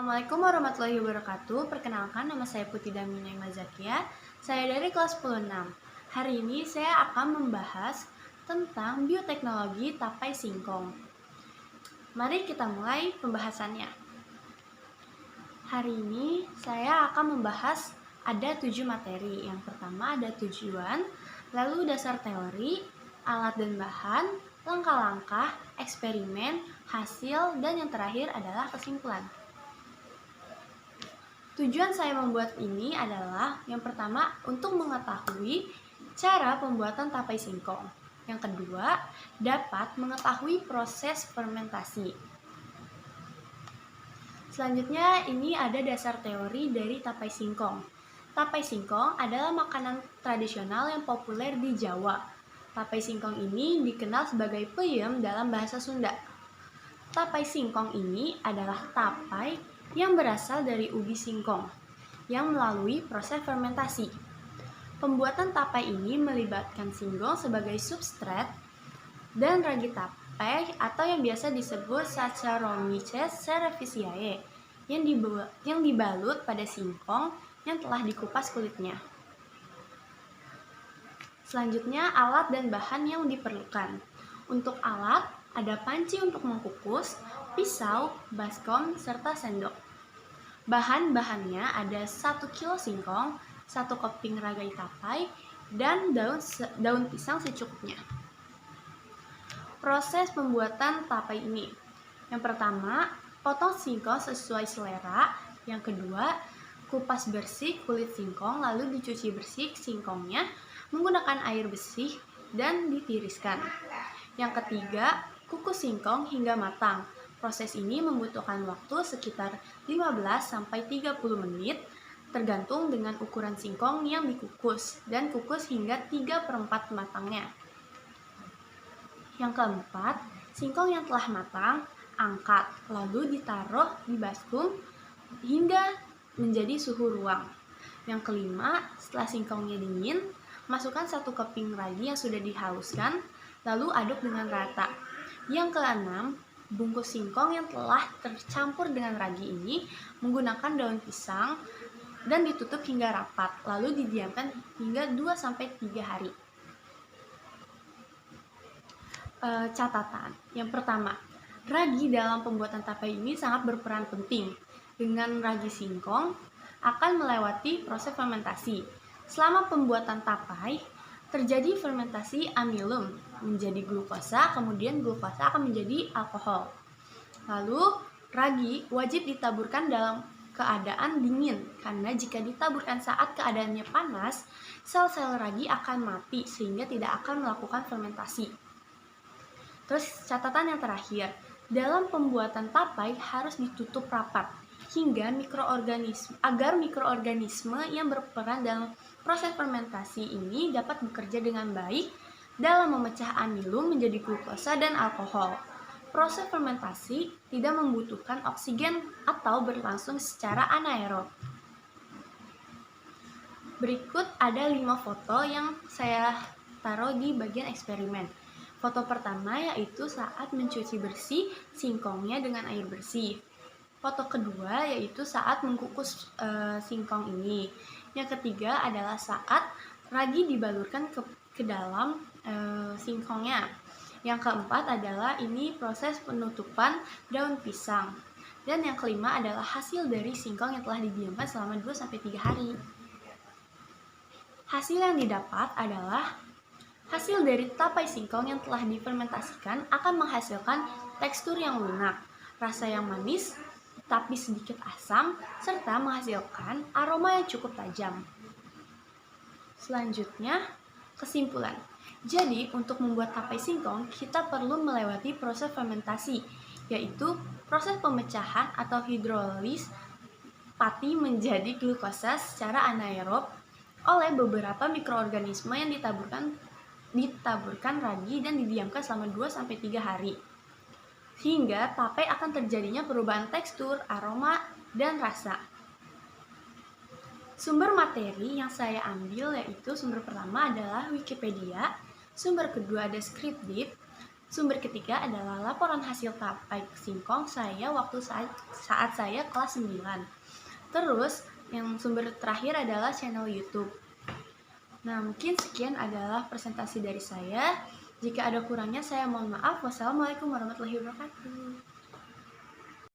Assalamualaikum warahmatullahi wabarakatuh. Perkenalkan, nama saya Putri Damina Mazakia. Saya dari kelas 10-6. Hari ini saya akan membahas tentang bioteknologi tapai singkong. Mari kita mulai pembahasannya. Hari ini saya akan membahas ada 7 materi. Yang pertama ada tujuan, lalu dasar teori, alat dan bahan, langkah-langkah, eksperimen, hasil, dan yang terakhir adalah kesimpulan. Tujuan saya membuat ini adalah yang pertama untuk mengetahui cara pembuatan tapai singkong. Yang kedua, dapat mengetahui proses fermentasi. Selanjutnya ini ada dasar teori dari tapai singkong. Tapai singkong adalah makanan tradisional yang populer di Jawa. Tapai singkong ini dikenal sebagai peyem dalam bahasa Sunda. Tapai singkong ini adalah tapai yang berasal dari ubi singkong yang melalui proses fermentasi. Pembuatan tapai ini melibatkan singkong sebagai substrat dan ragi tapai atau yang biasa disebut Saccharomyces cerevisiae yang dibalut pada singkong yang telah dikupas kulitnya. Selanjutnya, alat dan bahan yang diperlukan. Untuk alat, ada panci untuk mengukus, pisau, baskom, serta sendok. Bahan-bahannya ada 1 kilo singkong, 1 keping ragai tapai, dan daun pisang secukupnya. Proses pembuatan tapai ini. Yang pertama, potong singkong sesuai selera. Yang kedua, kupas bersih kulit singkong lalu dicuci bersih singkongnya menggunakan air bersih dan ditiriskan. Yang ketiga, kukus singkong hingga matang. Proses ini membutuhkan waktu sekitar 15-30 menit tergantung dengan ukuran singkong yang dikukus dan kukus hingga 3/4 matangnya. Yang keempat, singkong yang telah matang angkat lalu ditaruh di baskom hingga menjadi suhu ruang. Yang kelima, setelah singkongnya dingin, masukkan 1 keping ragi yang sudah dihaluskan lalu aduk dengan rata. Yang keenam, bungkus singkong yang telah tercampur dengan ragi ini menggunakan daun pisang dan ditutup hingga rapat, lalu didiamkan hingga 2-3 hari. Catatan. Yang pertama, ragi dalam pembuatan tapai ini sangat berperan penting. Dengan ragi singkong akan melewati proses fermentasi. Selama pembuatan tapai, terjadi fermentasi amilum menjadi glukosa, kemudian glukosa akan menjadi alkohol. Lalu, ragi wajib ditaburkan dalam keadaan dingin, karena jika ditaburkan saat keadaannya panas, sel-sel ragi akan mati sehingga tidak akan melakukan fermentasi. Terus catatan yang terakhir, dalam pembuatan tapai harus ditutup rapat hingga agar mikroorganisme yang berperan dalam proses fermentasi ini dapat bekerja dengan baik dalam memecah amilum menjadi glukosa dan alkohol. Proses fermentasi tidak membutuhkan oksigen atau berlangsung secara anaerob. Berikut ada 5 foto yang saya taruh di bagian eksperimen. Foto pertama yaitu saat mencuci bersih singkongnya dengan air bersih. Foto kedua yaitu saat mengukus singkong ini. Yang ketiga adalah saat ragi dibalurkan ke dalam singkongnya. Yang keempat adalah ini proses penutupan daun pisang. Dan yang kelima adalah hasil dari singkong yang telah didiamkan selama 2-3 hari. Hasil yang didapat adalah hasil dari tapai singkong yang telah difermentasikan akan menghasilkan tekstur yang lunak, rasa yang manis, tapi sedikit asam, serta menghasilkan aroma yang cukup tajam. Selanjutnya, kesimpulan. Jadi, untuk membuat tapai singkong, kita perlu melewati proses fermentasi, yaitu proses pemecahan atau hidrolis pati menjadi glukosa secara anaerob oleh beberapa mikroorganisme yang ditaburkan ragi dan didiamkan selama 2-3 hari. Sehingga tapai akan terjadinya perubahan tekstur, aroma, dan rasa. Sumber materi yang saya ambil yaitu sumber pertama adalah Wikipedia, sumber kedua ada Scriptdeep, Sumber ketiga adalah laporan hasil tapai singkong saya waktu saat saya kelas 9. Terus, yang sumber terakhir adalah channel YouTube. Nah, mungkin sekian adalah presentasi dari saya. Jika ada kurangnya, saya mohon maaf. Wassalamualaikum warahmatullahi wabarakatuh.